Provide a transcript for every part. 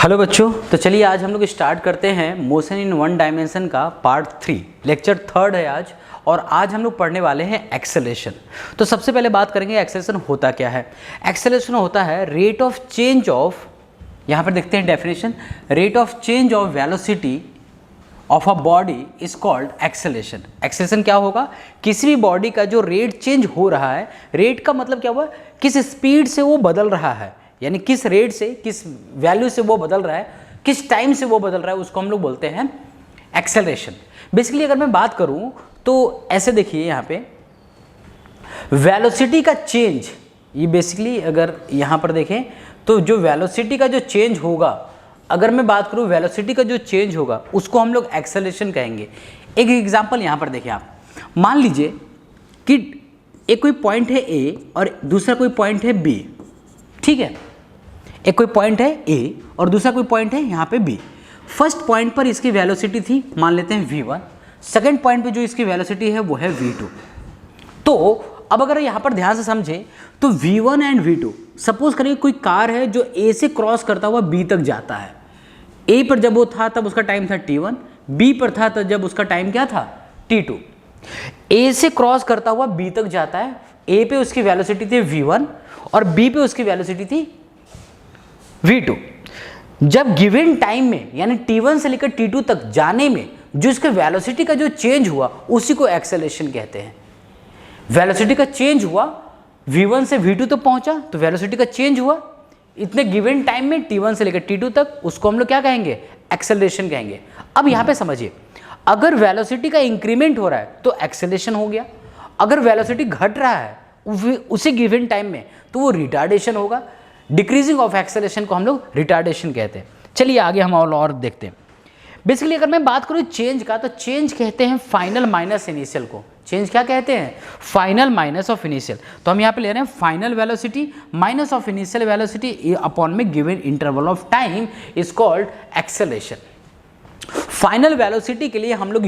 Hello बच्चों, तो चलिए आज हम लोग स्टार्ट करते हैं मोशन इन वन डायमेंशन का पार्ट 3। लेक्चर 3 है आज, और आज हम लोग पढ़ने वाले हैं एक्सेलरेशन। तो सबसे पहले बात करेंगे एक्सेलरेशन होता क्या है। एक्सेलरेशन होता है रेट ऑफ चेंज ऑफ, यहाँ पर देखते हैं definition, rate of change of velocity of a body is called acceleration. Acceleration क्या होगा? किसी भी बॉडी का जो रेट चेंज हो रहा है, रेट का मतलब क्या हुआ, किस स्पीड से वो बदल रहा है, यानी किस रेट से, किस वैल्यू से वो बदल रहा है, किस टाइम से वो बदल रहा है, उसको हम लोग बोलते हैं एक्सेलरेशन। बेसिकली अगर मैं बात करूं तो ऐसे देखिए, यहाँ पे वेलोसिटी का चेंज, ये बेसिकली अगर यहाँ पर देखें तो जो वेलोसिटी का जो चेंज होगा, अगर मैं बात करूं वेलोसिटी का जो चेंज होगा उसको हम लोग एक्सेलरेशन कहेंगे। एक एग्जांपल यहाँ पर देखें आप, मान लीजिए कि एक कोई पॉइंट है ए और दूसरा कोई पॉइंट है बी, ठीक है। एक कोई पॉइंट है ए और दूसरा कोई पॉइंट है यहाँ पे बी। फर्स्ट पॉइंट पर इसकी वेलोसिटी थी, मान लेते हैं v1। सेकंड पॉइंट पे जो इसकी वेलोसिटी है वो है v2। तो अब अगर यहाँ पर ध्यान से समझें तो v1 एंड v2, सपोज करिए कोई कार है जो a से क्रॉस करता हुआ b तक जाता है। a पर जब वो था तब उसका टाइम था t1, b पर था तब जब उसका टाइम क्या था, t2। a से क्रॉस करता हुआ b तक जाता है, a पे उसकी वेलोसिटी थी v1 और b पे उसकी वेलोसिटी थी v2। जब गिवन टाइम में यानी t1 से लेकर t2 तक जाने में जो इसके वेलोसिटी का जो चेंज हुआ उसी को एक्सेलरेशन कहते हैं। वेलोसिटी का चेंज हुआ, v1 से v2 तक पहुंचा तो वेलोसिटी का चेंज हुआ इतने गिवन टाइम में t1 से लेकर t2 तक, उसको हम लोग क्या कहेंगे, एक्सेलरेशन कहेंगे। अब यहां पे समझिए, अगर वेलोसिटी का इंक्रीमेंट हो रहा है तो एक्सेलरेशन हो गया, अगर वेलोसिटी घट रहा है उसी गिवन टाइम में तो वो रिटार्डेशन होगा। डिक्रीजिंग ऑफ एक्सेलरेशन को हम लोग रिटार्डेशन कहते हैं। चलिए आगे हम और देखते हैं। बेसिकली अगर मैं बात करूं चेंज का, तो चेंज कहते हैं फाइनल माइनस इनिशियल को। चेंज क्या कहते हैं, फाइनल माइनस ऑफ इनिशियल। तो हम यहाँ पे ले रहे हैं final velocity minus of initial velocity upon में given interval of time is called acceleration. Final velocity के लिए हम लोग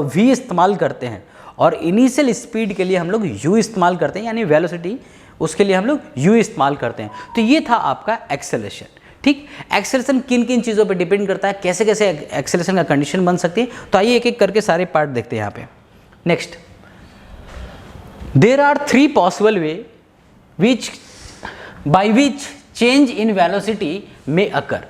v इस्तेमाल करते हैं और इनिशियल स्पीड के लिए हम लोग u इस्तेमाल करते हैं, यानी वेलोसिटी उसके लिए हम लोग u इस्तेमाल करते हैं। तो ये था आपका एक्सेलरेशन, ठीक। एक्सेलरेशन किन किन चीज़ों पे डिपेंड करता है, कैसे कैसे एक्सेलरेशन का कंडीशन बन सकती है, तो आइए एक एक करके सारे पार्ट देखते हैं यहाँ पे। Next, there are 3 possible way by which change in velocity में अकर।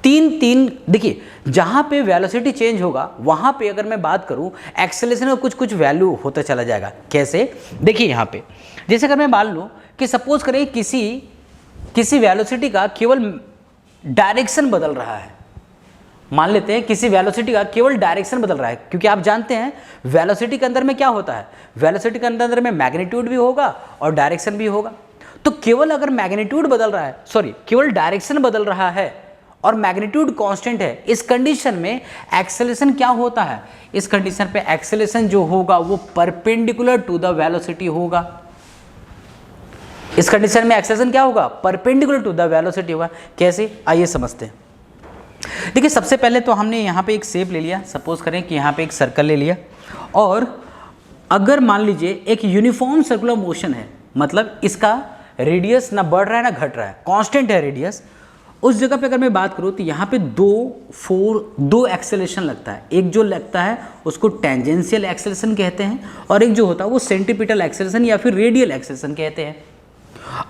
तीन देखिए, जहां पे वेलोसिटी चेंज होगा वहां पे अगर मैं बात करूं एक्सेलरेशन का कुछ कुछ वैल्यू होता चला जाएगा। कैसे, देखिए यहाँ पे, जैसे अगर मैं मान लूं कि सपोज करें किसी वेलोसिटी का केवल डायरेक्शन बदल रहा है, मान लेते हैं किसी वेलोसिटी का केवल डायरेक्शन बदल रहा है, क्योंकि आप जानते हैं वेलोसिटी के अंदर में क्या होता है, वेलोसिटी के अंदर में मैग्नीट्यूड भी होगा और डायरेक्शन भी होगा। तो केवल अगर मैग्नीट्यूड बदल रहा है, केवल डायरेक्शन बदल रहा है और मैग्नीट्यूड कांस्टेंट है, इस कंडीशन में एक्सेलरेशन क्या होता है, इस कंडीशन पे एक्सेलरेशन जो होगा वो परपेंडिकुलर टू द वेलोसिटी होगा। इस कंडीशन में एक्सेलरेशन क्या होगा, परपेंडिकुलर टू द वेलोसिटी होगा। कैसे, आइए समझते हैं। देखिए सबसे पहले तो हमने यहाँ पे एक शेप ले लिया, सपोज करें कि यहाँ पे एक सर्कल ले लिया, और अगर मान लीजिए एक यूनिफॉर्म सर्कुलर मोशन है, मतलब इसका रेडियस ना बढ़ रहा है ना घट रहा है, कांस्टेंट है रेडियस, उस जगह पे अगर मैं बात करूँ तो यहाँ पे दो एक्सेलरेशन लगता है। एक जो लगता है उसको टेंजेंशियल एक्सेलरेशन कहते हैं और एक जो होता है वो सेंट्रीपिटल एक्सेलरेशन या फिर रेडियल एक्सेलरेशन कहते हैं।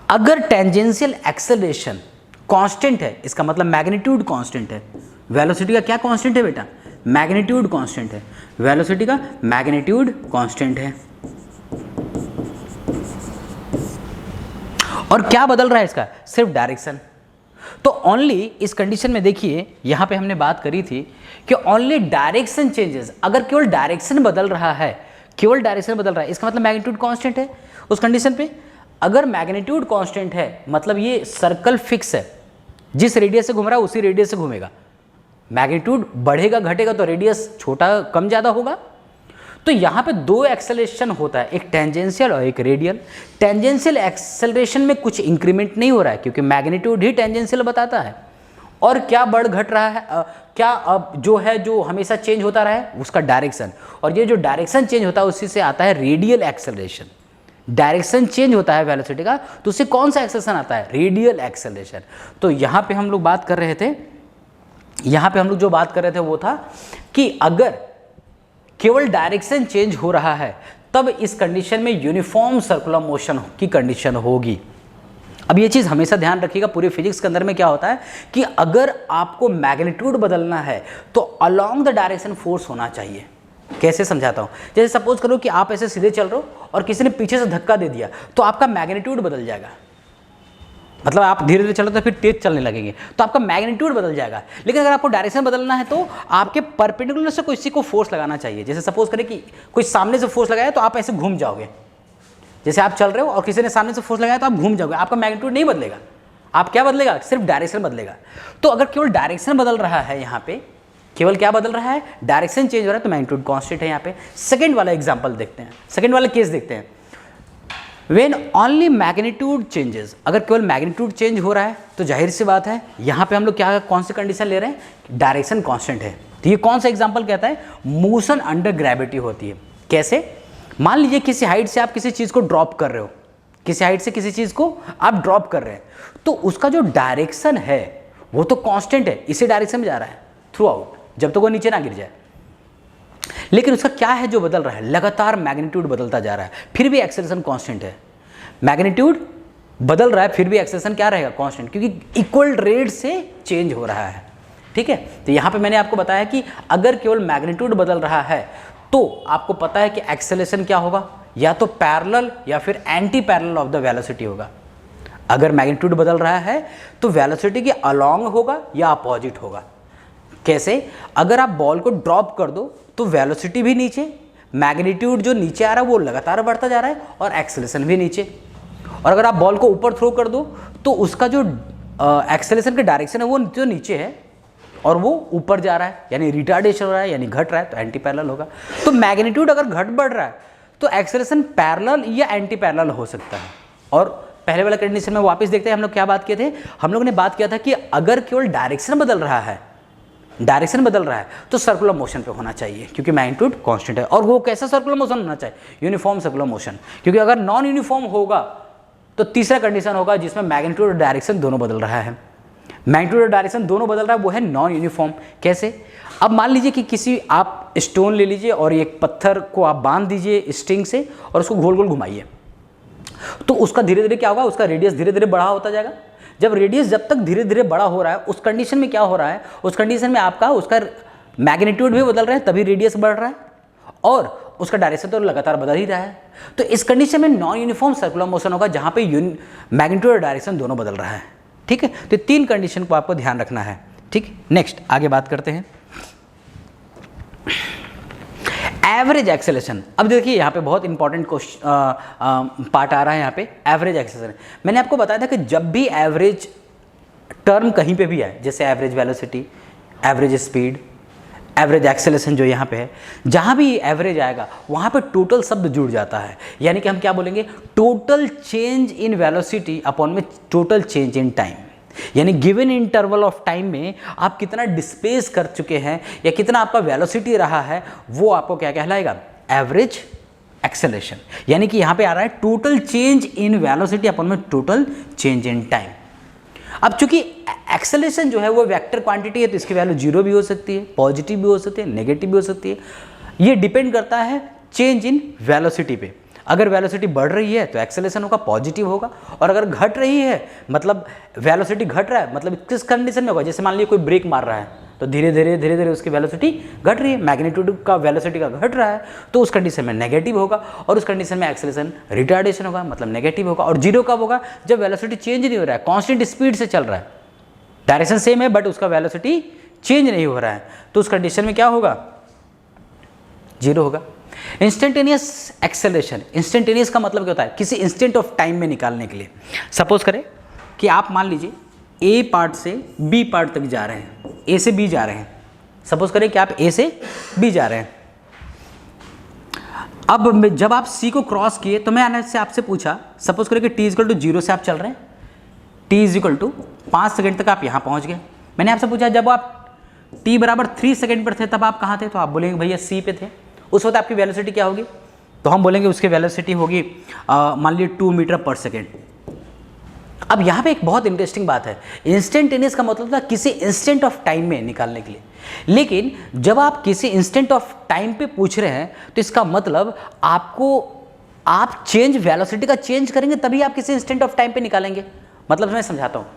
अगर टेंजेंशियल एक्सेलरेशन कांस्टेंट है, इसका मतलब मैग्नीट्यूड कांस्टेंट है। वेलोसिटी का क्या कांस्टेंट है बेटा, मैग्नीट्यूड कांस्टेंट है। वेलोसिटी का मैग्नीट्यूड कांस्टेंट है। और क्या बदल रहा है इसका, सिर्फ डायरेक्शन। तो ओनली इस कंडीशन में देखिए, यहां पे हमने बात करी थी कि ओनली डायरेक्शन चेंजेस। अगर केवल डायरेक्शन बदल रहा है, केवल डायरेक्शन बदल रहा है, इसका मतलब मैग्नीट्यूड कांस्टेंट है। उस कंडीशन पे अगर मैग्नीट्यूड कांस्टेंट है, मतलब ये सर्कल फिक्स है, जिस रेडियस से घूम रहा है उसी रेडियस से घूमेगा। मैग्नीट्यूड बढ़ेगा घटेगा तो रेडियस छोटा कम ज़्यादा होगा। तो यहाँ पे 2 एक्सेलरेशन होता है, एक टेंजेंशियल और एक रेडियल। टेंजेंशियल एक्सेलरेशन में कुछ इंक्रीमेंट नहीं हो रहा है क्योंकि मैग्नीट्यूड ही टेंजेंशियल बताता है। और क्या बढ़ घट रहा है, क्या अब जो हमेशा चेंज होता रहा है उसका डायरेक्शन, और ये जो डायरेक्शन चेंज होता है उसी से आता है रेडियल एक्सेलरेशन। डायरेक्शन चेंज होता है वेलोसिटी का तो उससे कौन सा एक्सेलरेशन आता है, रेडियल एक्सेलरेशन। तो यहाँ पे हम लोग बात कर रहे थे यहाँ पे हम लोग जो बात कर रहे थे वो था कि अगर केवल डायरेक्शन चेंज हो रहा है तब इस कंडीशन में यूनिफॉर्म सर्कुलर मोशन की कंडीशन होगी। अब ये चीज़ हमेशा ध्यान रखिएगा, पूरे फिजिक्स के अंदर में क्या होता है कि अगर आपको मैग्नीट्यूड बदलना है तो अलोंग द डायरेक्शन फोर्स होना चाहिए। कैसे समझाता हूँ, जैसे सपोज करो कि आप ऐसे सीधे चल रहे हो और किसी ने पीछे से धक्का दे दिया तो आपका मैग्नीट्यूड बदल जाएगा, मतलब आप धीरे धीरे चलो तो फिर तेज चलने लगेंगे तो आपका मैग्नीट्यूड बदल जाएगा। लेकिन अगर आपको डायरेक्शन बदलना है तो आपके परपेंडिकुलर से किसी को फोर्स लगाना चाहिए। जैसे सपोज करें कि कोई सामने से फोर्स लगाया तो आप ऐसे घूम जाओगे, जैसे आप चल रहे हो और किसी ने सामने से फोर्स लगाया तो आप घूम जाओगे, आपका मैग्नीट्यूड नहीं बदलेगा, आप क्या बदलेगा, सिर्फ डायरेक्शन बदलेगा। तो अगर केवल डायरेक्शन बदल रहा है, यहाँ पे केवल क्या बदल रहा है, डायरेक्शन चेंज हो रहा है, तो मैग्नीट्यूड कांस्टेंट है। यहाँ पे सेकंड वाला एग्जांपल देखते हैं, सेकंड वाला केस देखते हैं। व्हेन ओनली मैग्नीट्यूड चेंजेस, अगर केवल मैग्नीट्यूड चेंज हो रहा है तो जाहिर सी बात है यहाँ पे हम लोग क्या कौन सी कंडीशन ले रहे हैं, डायरेक्शन कांस्टेंट है। तो ये कौन सा एग्जांपल कहता है, मोशन अंडर ग्रेविटी होती है। कैसे, मान लीजिए किसी हाइट से आप किसी चीज़ को ड्रॉप कर रहे हो, किसी हाइट से किसी चीज़ को आप ड्रॉप कर रहे हैं तो उसका जो डायरेक्शन है वो तो कांस्टेंट है, इसी डायरेक्शन में जा रहा है थ्रू आउट, जब तक वो नीचे ना गिर जाए। लेकिन उसका क्या है जो बदल रहा है, लगातार मैग्नीट्यूड बदलता जा रहा है, फिर भी एक्सेलरेशन कांस्टेंट है। मैग्नीट्यूड बदल रहा है फिर भी एक्सेलरेशन क्या रहेगा, कांस्टेंट, क्योंकि इक्वल रेट से चेंज हो रहा है। ठीक है, तो यहाँ पे मैंने आपको बताया कि अगर केवल मैग्नीट्यूड बदल रहा है तो आपको पता है कि एक्सेलरेशन क्या होगा, या तो पैरेलल या फिर anti parallel of the velocity होगा। अगर मैग्नीट्यूड बदल रहा है तो वेलोसिटी के अलोंग होगा या अपोजिट होगा। कैसे, अगर आप बॉल को ड्रॉप कर दो तो वेलोसिटी भी नीचे, मैग्नीट्यूड जो नीचे आ रहा है वो लगातार बढ़ता जा रहा है और एक्सेलरेशन भी नीचे। और अगर आप बॉल को ऊपर थ्रो कर दो तो उसका जो एक्सेलरेशन का डायरेक्शन है वो जो नीचे है और वो ऊपर जा रहा है, यानी रिटार्डेशन हो रहा है, यानी घट रहा है, तो एंटी पैरेलल होगा। तो मैग्नीट्यूड अगर घट बढ़ रहा है तो एक्सेलरेशन पैरेलल या एंटी पैरेलल हो सकता है। और पहले वाला कंडीशन में वापस देखते हैं हम लोग क्या बात किए थे, हम लोग ने बात किया था कि अगर केवल डायरेक्शन बदल रहा है, डायरेक्शन बदल रहा है तो सर्कुलर मोशन पे होना चाहिए, क्योंकि मैग्नीट्यूड कांस्टेंट है। और वो कैसा सर्कुलर मोशन होना चाहिए, यूनिफॉर्म सर्कुलर मोशन, क्योंकि अगर नॉन यूनिफॉर्म होगा तो तीसरा कंडीशन होगा जिसमें मैग्नीट्यूड और डायरेक्शन दोनों बदल रहा है। मैग्नीट्यूड और डायरेक्शन दोनों बदल रहा है, वो है नॉन यूनिफॉर्म। कैसे, अब मान लीजिए कि किसी आप स्टोन ले लीजिए और एक पत्थर को आप बांध दीजिए स्ट्रिंग से और उसको गोल गोल घुमाइए, तो उसका धीरे धीरे क्या होगा, उसका रेडियस धीरे धीरे बड़ा होता जाएगा। जब रेडियस जब तक धीरे धीरे बड़ा हो रहा है उस कंडीशन में क्या हो रहा है, उस कंडीशन में आपका उसका मैग्नीट्यूड भी बदल रहा है, तभी रेडियस बढ़ रहा है और उसका डायरेक्शन तो लगातार बदल ही रहा है। तो इस कंडीशन में नॉन यूनिफॉर्म सर्कुलर मोशन होगा जहां पे मैग्नीट्यूड और डायरेक्शन दोनों बदल रहा है। ठीक है, तो तीन कंडीशन को आपको ध्यान रखना है। ठीक, नेक्स्ट आगे बात करते हैं एवरेज एक्सेलरेशन। अब देखिए यहाँ पे बहुत इंपॉर्टेंट पार्ट आ रहा है यहाँ पे, एवरेज एक्सेलरेशन। मैंने आपको बताया था कि जब भी एवरेज टर्म कहीं पे भी आए, जैसे average velocity, average speed, average acceleration जो यहाँ पे है, जहाँ भी एवरेज आएगा वहाँ पे टोटल शब्द जुड़ जाता है। यानी कि हम क्या बोलेंगे, total change in velocity upon में टोटल चेंज इन टाइम। यानी गिवन इंटरवल ऑफ टाइम में आप कितना डिस्प्लेस कर चुके हैं या कितना आपका वेलोसिटी रहा है, वो आपको क्या कहलाएगा, एवरेज एक्सेलरेशन। यानी कि यहाँ पे आ रहा है total change in velocity upon में टोटल चेंज इन टाइम। अब चूंकि एक्सेलरेशन जो है वो वेक्टर क्वांटिटी है तो इसकी वैल्यू जीरो भी हो सकती है, पॉजिटिव भी हो सकती है, नेगेटिव भी हो सकती है। ये डिपेंड करता है चेंज इन वेलोसिटी पे। अगर वेलोसिटी बढ़ रही है तो एक्सेलरेशन होगा, पॉजिटिव होगा, और अगर घट रही है मतलब वेलोसिटी घट रहा है मतलब किस कंडीशन में होगा, जैसे मान लीजिए कोई ब्रेक मार रहा है तो धीरे धीरे उसकी वेलोसिटी घट रही है, मैग्नीट्यूड का वेलोसिटी का घट रहा है, तो उस कंडीशन में नेगेटिव होगा, और उस कंडीशन में एक्सेलरेशन रिटार्डेशन होगा मतलब नेगेटिव होगा। और जीरो कब होगा, जब वेलोसिटी चेंज नहीं हो रहा है, कांस्टेंट स्पीड से चल रहा है, डायरेक्शन सेम है बट उसका वेलोसिटी चेंज नहीं हो रहा है, तो उस कंडीशन में क्या होगा, जीरो होगा। इंस्टेंटेनियस एक्सेलरेशन, इंस्टेंटेनियस का मतलब क्या होता है, किसी इंस्टेंट ऑफ टाइम में निकालने के लिए। सपोज करें कि आप मान लीजिए ए पार्ट से बी पार्ट तक जा रहे हैं, ए से बी जा रहे हैं, सपोज करें कि आप ए से बी जा रहे हैं। अब जब आप सी को क्रॉस किए तो मैंने आपसे पूछा, सपोज करें कि टी इक्वल टू 0 से आप चल रहे हैं, टी इक्वल टू 5 सेकंड तक आप यहाँ पहुँच गए। मैंने आपसे पूछा जब आप टी बराबर 3 सेकंड पर थे तब आप कहाँ थे, तो आप बोलेंगे भैया सी पे थे। उस वक्त आपकी वेलोसिटी क्या होगी, तो हम बोलेंगे उसकी वेलोसिटी होगी मान लीजिए 2 मीटर पर सेकेंड। अब यहाँ पे एक बहुत इंटरेस्टिंग बात है, इंस्टेंटेनियस का मतलब था किसी इंस्टेंट ऑफ टाइम में निकालने के लिए, लेकिन जब आप किसी इंस्टेंट ऑफ टाइम पे पूछ रहे हैं तो इसका मतलब आप चेंज वेलोसिटी का चेंज करेंगे तभी आप किसी इंस्टेंट ऑफ टाइम पे निकालेंगे। मतलब मैं समझाता हूँ,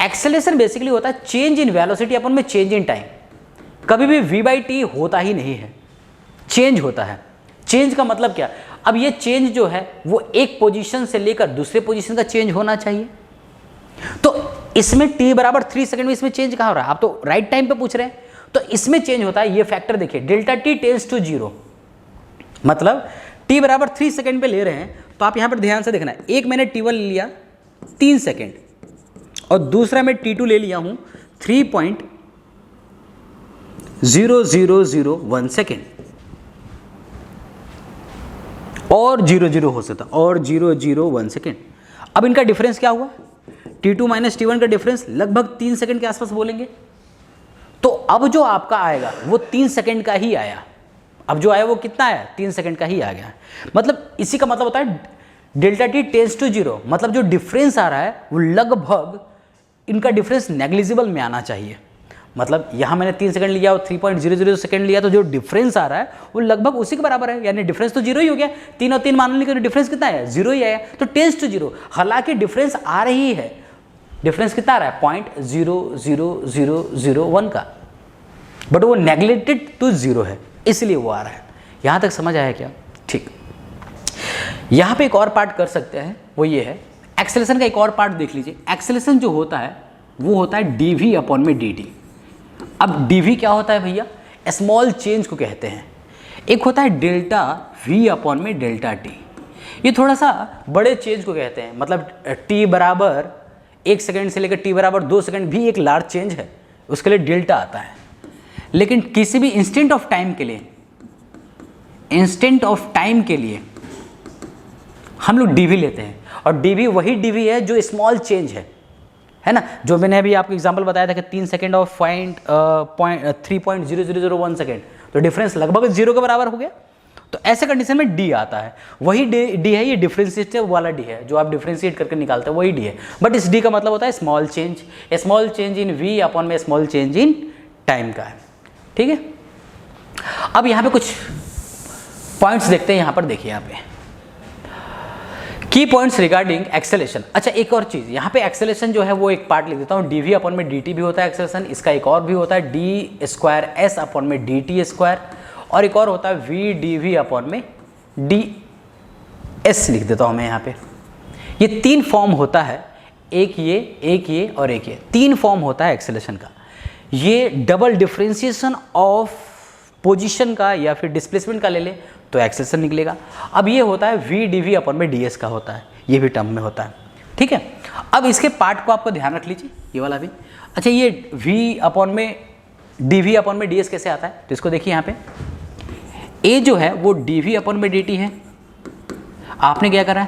एक्सेलरेशन बेसिकली होता है चेंज इन वेलोसिटी अपन में चेंज इन टाइम। कभी भी v/t होता ही नहीं है, चेंज होता है। चेंज का मतलब क्या, अब ये चेंज जो है वो एक पोजीशन से लेकर दूसरे पोजीशन का चेंज होना चाहिए। तो इसमें t बराबर 3 सेकंड में इसमें चेंज कहाँ हो रहा है, आप तो राइट टाइम पे पूछ रहे हैं, तो इसमें चेंज होता है। ये फैक्टर देखिए, डेल्टा t टेंड्स टू 0, मतलब t बराबर 3 सेकंड पे ले रहे हैं, तो आप यहां पर ध्यान से देखना, एक मैंने t1 ले लिया 3 सेकंड और दूसरा मैं t2 ले लिया हूं 3.0001 सेकंड, और 00 हो सकता और 001 सेकंड। अब इनका डिफरेंस क्या हुआ, t2 माइनस t1 का डिफरेंस लगभग 3 सेकंड के आसपास बोलेंगे। तो अब जो आपका आएगा वो 3 सेकंड का ही आया। अब जो आया वो कितना आया, 3 सेकंड का ही आ गया। मतलब इसी का मतलब होता है डेल्टा t टेंड्स टू 0, मतलब जो डिफरेंस आ रहा है वो लगभग, इनका डिफरेंस नेग्लिजिबल में आना चाहिए। मतलब यहाँ मैंने 3 सेकंड लिया और 3.00 सेकंड लिया, तो जो डिफरेंस आ रहा है वो लगभग उसी के बराबर है, यानी डिफरेंस तो 0 ही हो गया। 3 और 3 मान लीजिए, डिफरेंस कितना है, 0 ही आया, तो टेंड्स टू 0। हालांकि डिफरेंस आ रही है, डिफरेंस कितना आ रहा है 0.00001 का, बट वो नेग्लेक्टेड टू 0 है, इसलिए वो आ रहा है। यहाँ तक समझ आया क्या, ठीक। यहाँ पे एक और पार्ट कर सकते हैं, वो ये है एक्सेलरेशन का एक और पार्ट देख लीजिए। एक्सेलरेशन जो होता है वो होता है dv अपॉन में dt। अब dv क्या होता है भैया, स्मॉल चेंज को कहते हैं। एक होता है डेल्टा v अपॉन में डेल्टा t, ये थोड़ा सा बड़े चेंज को कहते हैं। मतलब t बराबर 1 सेकंड से लेकर t बराबर 2 सेकंड भी एक लार्ज चेंज है, उसके लिए डेल्टा आता है। लेकिन किसी भी इंस्टेंट ऑफ टाइम के लिए, इंस्टेंट ऑफ टाइम के लिए हम लोग dv लेते हैं, और dv वही dv है जो स्मॉल चेंज है ना, जो मैंने अभी आपको एग्जांपल बताया था कि 3 सेकंड और 3.0001 सेकंड, तो डिफरेंस लगभग 0 के बराबर हो गया। तो ऐसे कंडीशन में d आता है, वही d है, ये डिफरेंशिएटिव वाला d है, जो आप डिफरेंशिएट करके निकालते हैं वही d है, बट इस d का मतलब होता है small change in v upon में स्मॉल चेंज इन टाइम का है, ठीक है। अब यहाँ पे कुछ पॉइंट्स देखते हैं, यहाँ पर देखिए, यहाँ पे की पॉइंट्स रिगार्डिंग एक्सेलेरेशन। अच्छा, एक और चीज़ यहाँ पे, एक्सेलेरेशन जो है वो एक पार्ट लिख देता हूँ, dv अपॉन में dt भी होता है एक्सेलेरेशन, इसका एक और भी होता है d² अपॉन में dt², और एक और होता है v dv अपॉन में ds लिख देता हूँ मैं यहाँ पे। ये 3 फॉर्म होता है, एक ये और एक ये, 3 फॉर्म होता है एक्सेलेरेशन का। ये डबल डिफरेंशिएशन ऑफ पोजीशन का या फिर डिस्प्लेसमेंट का ले ले तो एक्सेलरेशन निकलेगा। अब ये होता है v dv अपॉन में ds का होता है, ये भी टर्म में होता है, ठीक है। अब इसके पार्ट को आपको ध्यान रख लीजिए, ये वाला भी। अच्छा, ये v अपॉन में dv अपॉन में ds कैसे आता है, तो इसको देखिए यहाँ पे, a जो है वो dv अपॉन में dt है, आपने क्या करा,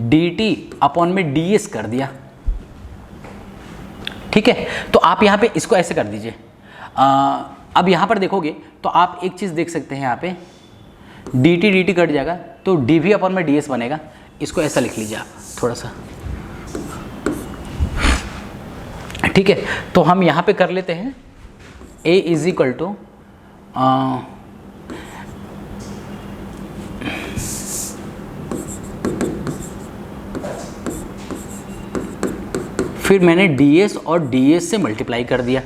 dt अपॉन में ds कर दिया, ठीक है। तो आप यहाँ पे इसको ऐसे कर दीजिए। अब यहाँ पर देखोगे तो आप एक चीज़ देख सकते हैं, यहाँ पे dt कट जाएगा तो dv अपॉन में ds बनेगा। इसको ऐसा लिख लीजिए आप थोड़ा सा, ठीक है। तो हम यहाँ पे कर लेते हैं a इज इक्वल टू फिर मैंने ds और ds से मल्टीप्लाई कर दिया,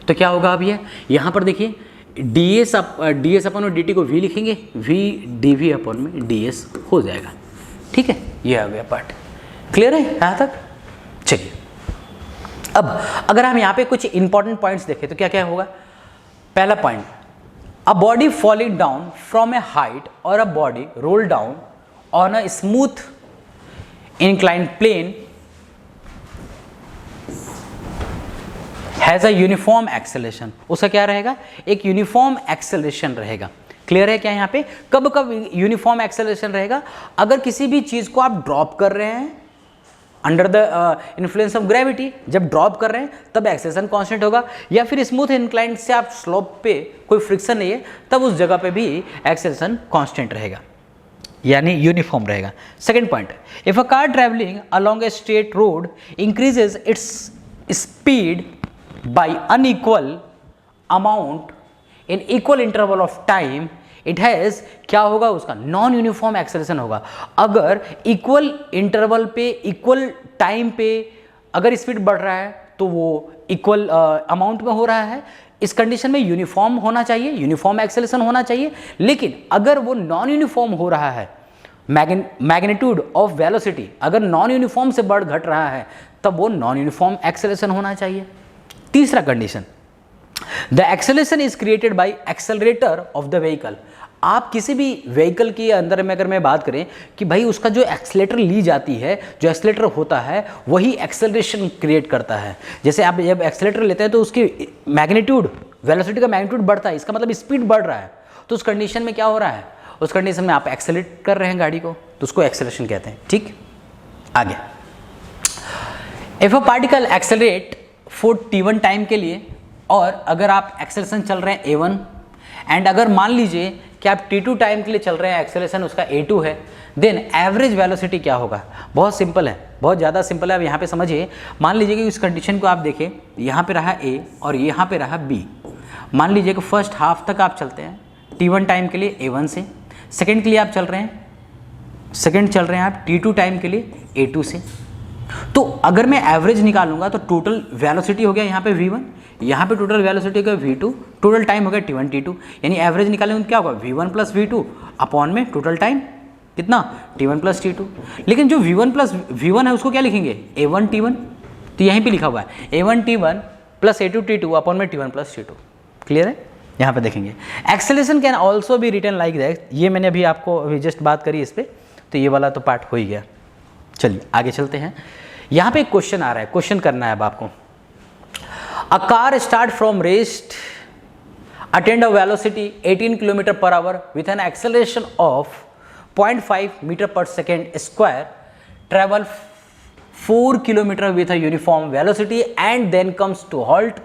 तो क्या होगा। अब ये यहाँ पर देखिए, ds अपॉन में dt को v लिखेंगे, v dv अपॉन में ds हो जाएगा, ठीक है। ये आ गया पार्ट, क्लियर है यहाँ तक। चलिए, अब अगर हम यहाँ पे कुछ इंपॉर्टेंट पॉइंट्स देखें तो क्या क्या होगा। पहला point, a body falling down from a height और a body roll down on a smooth inclined plane has a uniform acceleration. उसका क्या रहेगा, एक यूनिफॉर्म एक्सेलरेशन रहेगा। क्लियर है क्या यहाँ पे। कब कब यूनिफॉर्म एक्सेलरेशन रहेगा, अगर किसी भी चीज़ को आप ड्रॉप कर रहे हैं under the influence of gravity, जब ड्रॉप कर रहे हैं तब एक्सेलरेशन कांस्टेंट होगा, या फिर स्मूथ इंक्लाइंड से आप स्लोप पे कोई फ्रिक्शन नहीं है तब उस जगह पे भी एक्सेलरेशन कांस्टेंट रहेगा। यानी यूनिफॉर्म रहेगा। Second point, if a car travelling along a straight road increases its speed bye unequal amount in equal interval of time, it has, क्या होगा उसका, नॉन यूनिफॉर्म एक्सेलरेशन होगा। अगर इक्वल इंटरवल पे equal time पे अगर speed बढ़ रहा है तो वो इक्वल अमाउंट में हो रहा है, इस कंडीशन में यूनिफॉर्म होना चाहिए, यूनिफॉर्म एक्सेलरेशन होना चाहिए। लेकिन अगर वो नॉन यूनिफॉर्म हो रहा है, मैग्नीट्यूड ऑफ वेलोसिटी अगर नॉन यूनिफॉर्म से बढ़ घट रहा है, तब वो नॉन यूनिफॉर्म एक्सेलरेशन होना चाहिए। तीसरा condition, the acceleration is created by accelerator of the vehicle. आप किसी भी व्हीकल के अंदर में अगर मैं बात करें कि भाई उसका जो एक्सेलेटर ली जाती है, जो एक्सेलेटर होता है वही एक्सेलरेशन क्रिएट करता है। जैसे आप जब एक्सेलेटर लेते हैं तो उसकी मैग्नीट्यूड, वेलोसिटी का मैग्नीट्यूड बढ़ता है, इसका मतलब स्पीड बढ़ रहा है। तो उस कंडीशन में क्या हो रहा है, उस कंडीशन में आप एक्सेलरेट कर रहे हैं गाड़ी को, तो उसको एक्सेलरेशन कहते हैं। ठीक, आगे, if a particle accelerate for t1 time के लिए, और अगर आप एक्सेलरेशन चल रहे हैं a1 एंड अगर मान लीजिए कि आप t2 टाइम के लिए चल रहे हैं, एक्सेलरेशन उसका a2 है, देन एवरेज वेलोसिटी क्या होगा। बहुत सिंपल है, बहुत ज़्यादा सिंपल है। अब यहाँ पे समझिए, मान लीजिए कि इस कंडीशन को आप देखें, यहाँ पे रहा a और यहाँ पे रहा b। मान लीजिए कि फर्स्ट हाफ तक आप चलते हैं t1 टाइम के लिए a1 से, सेकेंड के लिए आप चल रहे हैं, सेकेंड चल रहे हैं आप t2 टाइम के लिए a2 से। तो अगर मैं एवरेज निकालूंगा तो टोटल वेलोसिटी हो गया यहाँ पे v1, यहाँ पे टोटल वेलोसिटी हो गया v2, टोटल टाइम हो गया t1 t2, यानी एवरेज निकालेंगे तो क्या होगा, v1 प्लस v2 अपॉन में टोटल टाइम कितना, t1 प्लस t2। लेकिन जो v1 प्लस v1 है उसको क्या लिखेंगे, a1 t1, तो यहीं पे लिखा हुआ है a1 t1 plus a2 t2 upon में t1 प्लस t2। क्लियर है, यहाँ पे देखेंगे। Acceleration can also be written like that, ये मैंने अभी आपको अभी जस्ट बात करी इस पर, तो ये वाला तो पार्ट हो ही गया। चलिए आगे चलते हैं। यहाँ पे एक क्वेश्चन आ रहा है, क्वेश्चन करना है अब आपको। A car start from rest attend a velocity 18 kilometre per hour with an acceleration of 0.5 metre per second square, travel 4 kilometre with a uniform velocity and then comes to halt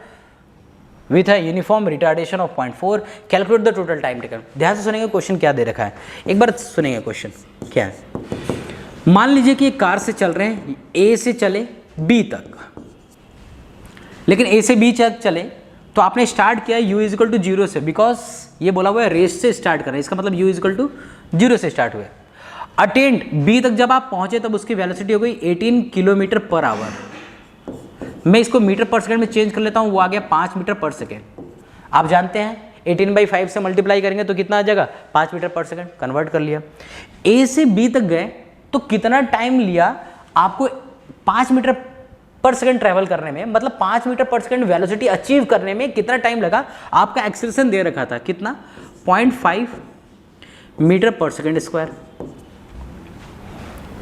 with a uniform retardation of 0.4, calculate the total time taken. ध्यान से सुनेंगे question क्या दे रखा है, एक बार सुनेंगे question क्या है। मान लीजिए कि एक कार से चल रहे हैं, ए से चले बी तक, लेकिन ए से बी तक चले तो आपने स्टार्ट किया u इजिकल टू 0 से, बिकॉज ये बोला हुआ है रेस से स्टार्ट कर रहे हैं, इसका मतलब u इजिकल टू 0 से स्टार्ट हुए। अटेंड बी तक जब आप पहुंचे तब उसकी वेलोसिटी हो गई 18 किलोमीटर पर आवर। मैं इसको मीटर पर सेकेंड में चेंज कर लेता हूँ, वो आ गया 5 मीटर पर सेकेंड। आप जानते हैं 18/5 से मल्टीप्लाई करेंगे तो कितना आ जाएगा, 5 मीटर पर सेकेंड। कन्वर्ट कर लिया। ए से बी तक गए तो कितना टाइम लिया आपको 5 मीटर पर सेकेंड ट्रैवल करने में, मतलब 5 metre per second velocity achieve करने में कितना टाइम लगा। आपका एक्सेलरेशन दे रखा था कितना, 0.5 मीटर पर सेकेंड स्क्वायर।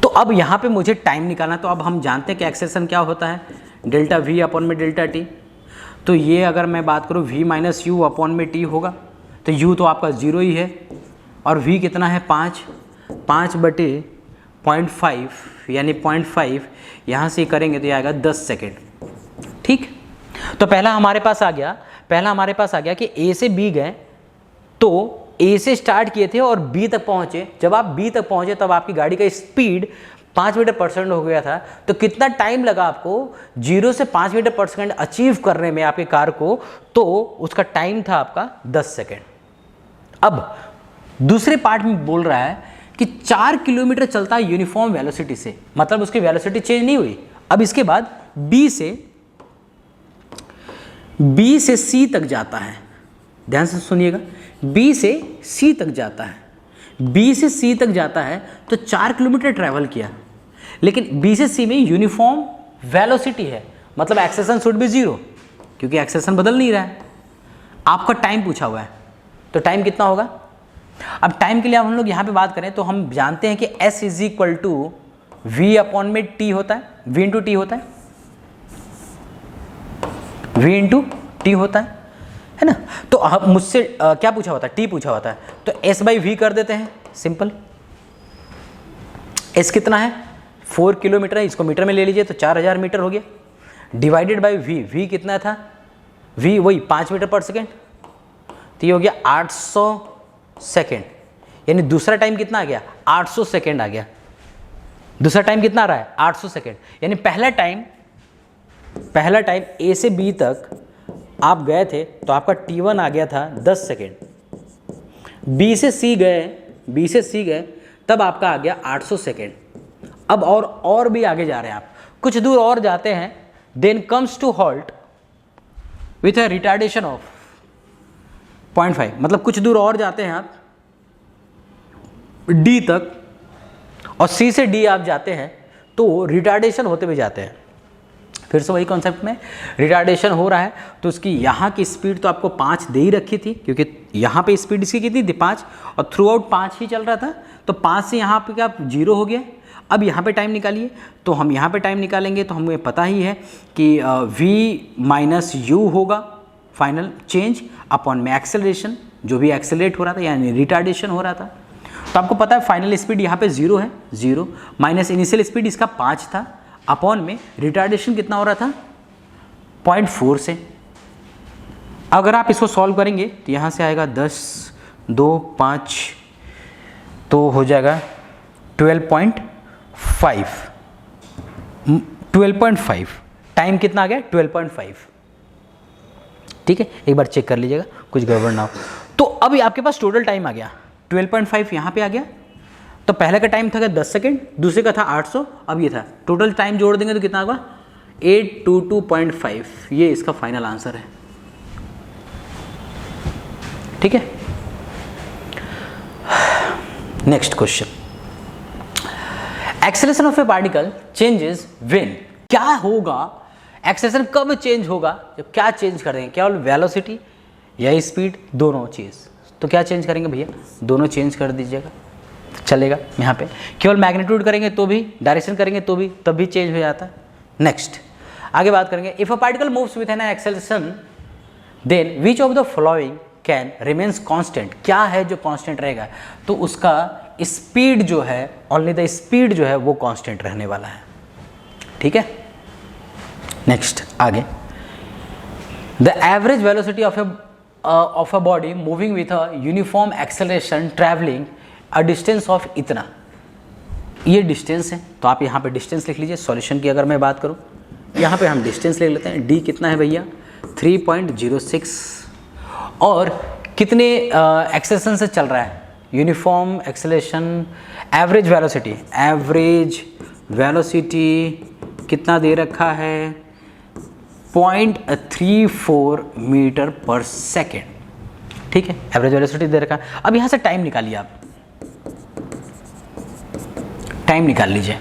तो अब यहाँ पे मुझे टाइम निकालना, तो अब हम जानते हैं कि एक्सेलरेशन क्या होता है, डेल्टा वी अपॉन में डेल्टा टी। तो ये अगर मैं बात करूँ v माइनस यू अपॉन में टी होगा, तो u तो आपका 0 ही है और v कितना है 5 बटे 0.5 यानी 0.5 यहाँ से करेंगे तो ये आएगा 10 सेकेंड। ठीक, तो पहला हमारे पास आ गया कि a से b गए, तो a से स्टार्ट किए थे और b तक पहुँचे। जब आप b तक पहुँचे तब आपकी गाड़ी का स्पीड 5 मीटर पर सेकेंड हो गया था। तो कितना टाइम लगा आपको 0 से 5 मीटर पर सेकेंड अचीव करने में आपके कार को, तो उसका टाइम था आपका 10 सेकेंड। अब दूसरे पार्ट में बोल रहा है कि 4 किलोमीटर चलता है यूनिफॉर्म वेलोसिटी से, मतलब उसकी वेलोसिटी चेंज नहीं हुई। अब इसके बाद B से C तक जाता है, ध्यान से सुनिएगा, B से C तक जाता है। B से C तक जाता है तो 4 किलोमीटर ट्रैवल किया, लेकिन B से C में यूनिफॉर्म वेलोसिटी है, मतलब एक्सेलरेशन शुड बी 0, क्योंकि एक्सेलरेशन बदल नहीं रहा है। आपका टाइम पूछा हुआ है, तो टाइम कितना होगा। अब टाइम के लिए हम लोग यहाँ पे बात करें तो हम जानते हैं कि S is equal to V upon में T होता है, V इंटू टी होता है, V इंटू टी होता है ना। तो अब मुझसे क्या पूछा होता है, T पूछा होता है, तो S बाई V कर देते हैं, सिंपल। S कितना है 4 किलोमीटर है, इसको मीटर में ले लीजिए तो 4000 मीटर हो गया, डिवाइडेड बाई V कितना था, V वही 5 मीटर पर सेकेंड, तो ये हो गया 800 सेकेंड, यानी दूसरा टाइम कितना आ गया, 800 सेकेंड आ गया। दूसरा टाइम कितना आ रहा है, 800 सेकेंड। यानी पहला टाइम ए से बी तक आप गए थे तो आपका T1 आ गया था 10 सेकेंड। बी से सी गए तब आपका आ गया 800 सेकेंड। अब और भी आगे जा रहे हैं आप, कुछ दूर और जाते हैं, then comes to halt with a retardation of 0.5, मतलब कुछ दूर और जाते हैं आप डी तक, और सी से डी आप जाते हैं तो रिटार्डेशन होते हुए जाते हैं। फिर से वही कॉन्सेप्ट में रिटार्डेशन हो रहा है, तो उसकी यहाँ की स्पीड तो आपको 5 दे ही रखी थी, क्योंकि यहाँ पे स्पीड इसकी कितनी थी, 5, और थ्रू आउट 5 ही चल रहा था, तो 5 से यहाँ पे क्या 0 हो गया। अब यहाँ पे टाइम निकालिए, तो हम यहाँ पे टाइम निकालेंगे तो हमें पता ही है कि v माइनस यू होगा फाइनल चेंज अपॉन में एक्सेलरेशन, जो भी एक्सेलरेट हो रहा था यानी रिटार्डेशन हो रहा था। तो आपको पता है फाइनल स्पीड यहाँ पे 0 है, 0 माइनस इनिशियल स्पीड इसका 5 था, अपॉन में रिटार्डेशन कितना हो रहा था 0.4 से। अगर आप इसको सॉल्व करेंगे तो यहाँ से आएगा 10, 2, 5, तो हो जाएगा 12.5। टाइम कितना आ गया, 12.5। ठीक है, एक बार चेक कर लीजिएगा कुछ गड़बड़ ना हो। तो अभी आपके पास टोटल टाइम आ गया 12.5 यहाँ पे आ गया। तो पहले का टाइम था 10 सेकेंड, दूसरे का था 800, अब ये था, टोटल टाइम जोड़ देंगे तो कितना होगा 822.5। ये इसका फाइनल आंसर है। ठीक है, next question, acceleration of A particle changes when. क्या होगा, एक्सेलरेशन कब चेंज होगा, जब क्या चेंज कर देंगे, केवल वेलोसिटी या स्पीड, दोनों चीज़। तो क्या चेंज करेंगे भैया, दोनों चेंज कर दीजिएगा, चलेगा। यहाँ पे केवल मैग्नीट्यूड करेंगे तो भी, डायरेक्शन करेंगे तो भी, तब भी चेंज हो जाता है। नेक्स्ट आगे बात करेंगे, if a particle moves with an acceleration then which of the following can remains constant. क्या है जो कांस्टेंट रहेगा, तो उसका स्पीड जो है, ओनली द स्पीड जो है वो कांस्टेंट रहने वाला है। ठीक है, नेक्स्ट आगे, the average velocity of a body moving with a uniform acceleration travelling a distance of इतना। ये डिस्टेंस है, तो आप यहाँ पे डिस्टेंस लिख लीजिए। सॉल्यूशन की अगर मैं बात करूँ, यहाँ पे हम डिस्टेंस ले लेते हैं, डी कितना है भैया 3.06, और कितने एक्सेलरेशन से चल रहा है, यूनिफॉर्म एक्सेलरेशन। एवरेज वेलोसिटी कितना दे रखा है 0.34 मीटर पर सेकेंड। ठीक है, एवरेज वेलोसिटी दे रखा है। अब यहाँ से टाइम निकालिए, आप टाइम निकाल लीजिए।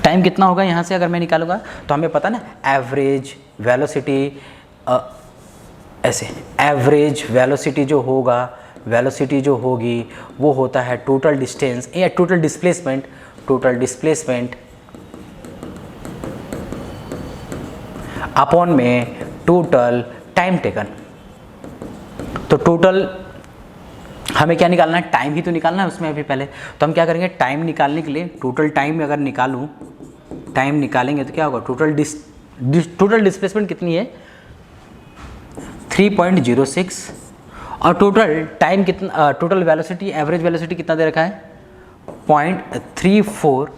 टाइम कितना होगा यहाँ से अगर मैं निकालूंगा, तो हमें पता ना एवरेज वेलोसिटी, ऐसे एवरेज वेलोसिटी जो होगा, वेलोसिटी जो होगी वो होता है टोटल डिस्टेंस या टोटल डिस्प्लेसमेंट अपॉन में टोटल टाइम टेकन। तो टोटल हमें क्या निकालना है, टाइम ही तो निकालना है उसमें अभी पहले। तो हम क्या करेंगे, टाइम निकालने के लिए टोटल टाइम अगर निकालूं, टाइम निकालेंगे तो क्या होगा, टोटल डिस्प्लेसमेंट कितनी है 3.06, और टोटल टाइम कितना, टोटल वेलोसिटी, एवरेज वेलोसिटी कितना दे रखा है 0.34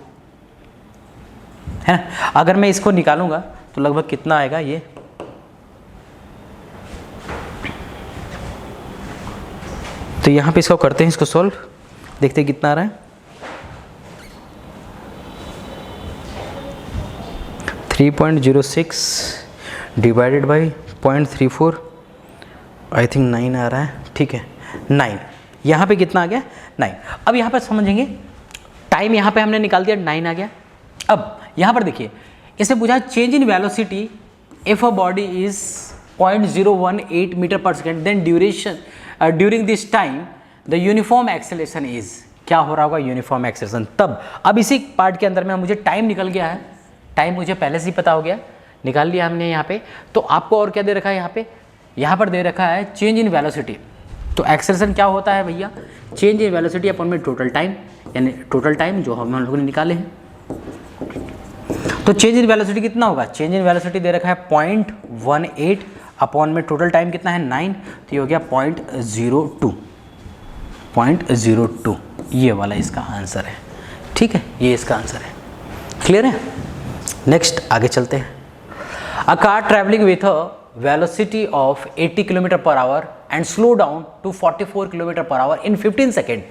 है ना। अगर मैं इसको निकालूंगा तो लगभग कितना आएगा ये, तो यहाँ पे इसको करते हैं, इसको सॉल्व, देखते हैं कितना आ रहा है। 3.06 डिवाइडेड बाई 0.34, आई थिंक 9 आ रहा है। ठीक है, 9, यहाँ पे कितना आ गया 9। अब यहाँ पर समझेंगे, टाइम यहाँ पे हमने निकाल दिया, 9 आ गया। अब यहाँ पर देखिए, इसमें पूछा change in velocity if a body is 0.018 metre per second, then during this time the uniform acceleration is. क्या हो रहा होगा, यूनिफॉर्म एक्सेलरेशन। तब अब इसी पार्ट के अंदर में मुझे टाइम निकल गया है, टाइम मुझे पहले से ही पता हो गया, निकाल लिया हमने यहाँ पे। तो आपको और क्या दे रखा है यहाँ पे, यहाँ पर दे रखा है चेंज इन वेलोसिटी। तो एक्सेलरेशन क्या होता है भैया, चेंज इन वेलोसिटी अपॉन में टोटल टाइम, यानी टोटल टाइम जो हम लोगों ने निकाले हैं। तो चेंज इन वेलोसिटी कितना होगा, चेंज इन वेलोसिटी दे रखा है 0.18 अपॉन में टोटल टाइम कितना है 9, तो ये हो गया 0.02। 0.02, ये वाला इसका आंसर है। ठीक है, ये इसका आंसर है। क्लियर है? नेक्स्ट आगे चलते हैं। A car travelling with a velocity of 80 kilometre per hour and slow down to 44 kilometre per hour in 15 second.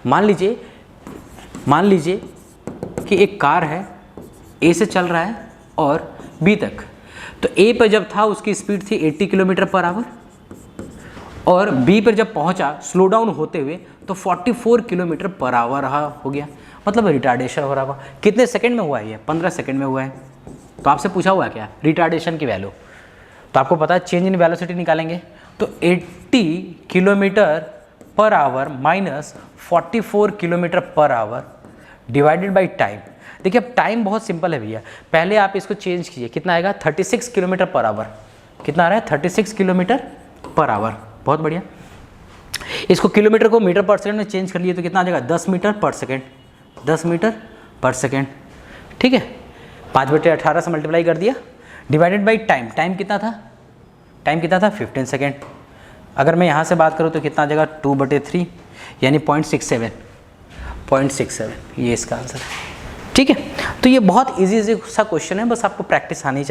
मान लीजिए कि एक कार है, ए से चल रहा है और बी तक। तो ए पर जब था उसकी स्पीड थी 80 किलोमीटर पर आवर, और बी पर जब पहुंचा स्लो डाउन होते हुए तो 44 किलोमीटर पर आवर हो गया, मतलब रिटार्डेशन हो रहा होगा। कितने सेकंड में हुआ है ये? 15 सेकंड में हुआ है। तो आपसे पूछा हुआ है क्या रिटार्डेशन की वैल्यू, तो आपको पता है चेंज इन वेलोसिटी निकालेंगे। तो 80 kilometre per our minus 44 kilometre per our divided by time. देखिए अब टाइम बहुत सिंपल है भैया, पहले आप इसको चेंज कीजिए, कितना आएगा 36 किलोमीटर पर आवर। कितना आ रहा है 36 किलोमीटर पर आवर, बहुत बढ़िया। इसको किलोमीटर को मीटर पर सेकंड में चेंज कर लिए तो कितना आ जाएगा 10 मीटर पर सेकंड, 10 मीटर पर सेकंड। ठीक है, 5/18 से मल्टीप्लाई कर दिया, डिवाइडेड बाई टाइम। टाइम कितना था? टाइम कितना था 15 सेकेंड। अगर मैं यहाँ से बात करूँ तो कितना आ जाएगा 2/3 यानी 0.67, ये इसका आंसर है। ठीक है, तो ये बहुत इजी सा क्वेश्चन है, बस आपको प्रैक्टिस आनी चाहिए।